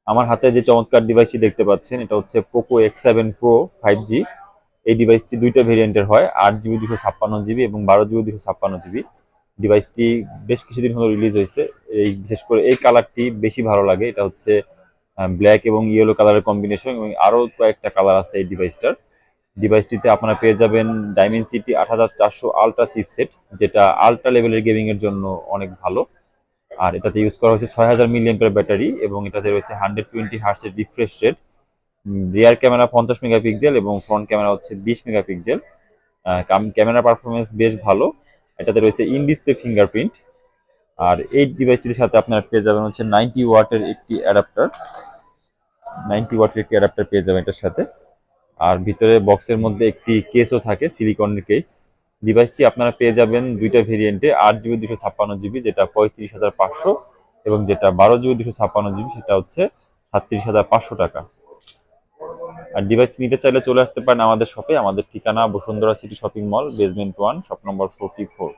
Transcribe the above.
আমার হাতে যে চমৎকার ডিভাইসটি দেখতে পাচ্ছেন এটা হচ্ছে পোকো X7 Pro 5G। এই ডিভাইসটি দুইটা ভেরিয়েন্টের হয়, 8 GB 256 GB এবং 12 GB 256 GB। ডিভাইসটি বেশ কিছুদিন হলো রিলিজ হয়েছে। এই বিশেষ করে এই কালারটি বেশি ভালো লাগে, এটা হচ্ছে ব্ল্যাক এবং ইয়েলো কালারের কম্বিনেশন এবং আরও কয়েকটা কালার আছে এই ডিভাইসটিতে আপনারা পেয়ে যাবেন ডাইমেনসিটি 8400 আলট্রা চিপসেট, যেটা আলট্রা লেভেলের গেমিং এর জন্য অনেক ভালো। আর এটাতে ইউজ করা হয়েছে 6000 মিলিঅ্যাম্পিয়ার ব্যাটারি এবং এটাতে রয়েছে 120 হার্টজের refresh rate. Rear camera 50 megapixel এবং ফ্রন্ট ক্যামেরা হচ্ছে 20 মেগাপিক্সেল। ক্যামেরা পারফরমেন্স বেশ ভালো। এটাতে রয়েছে ইন ডিসপ্লে ফিঙ্গারপ্রিন্ট। আর এই ডিভাইসটির সাথে আপনারা পেয়ে যাবেন হচ্ছে 90 ওয়াটের একটি অ্যাডাপ্টার পেয়ে যাবেন এটার সাথে। আর ভিতরে বক্সের মধ্যে একটি কেসও থাকে, সিলিকনের কেস। ডিভাইসটি আপনারা পেয়ে যাবেন দুইটা ভেরিয়েন্টে, 8 GB 256 GB যেটা 35,500 এবং যেটা 12 GB 256 GB সেটা হচ্ছে 37,500 টাকা। আর ডিভাইসটি নিতে চাইলে চলে আসতে পারেন আমাদের শপে। আমাদের ঠিকানা Bashundhara city shopping mall, basement 1, shop number 44।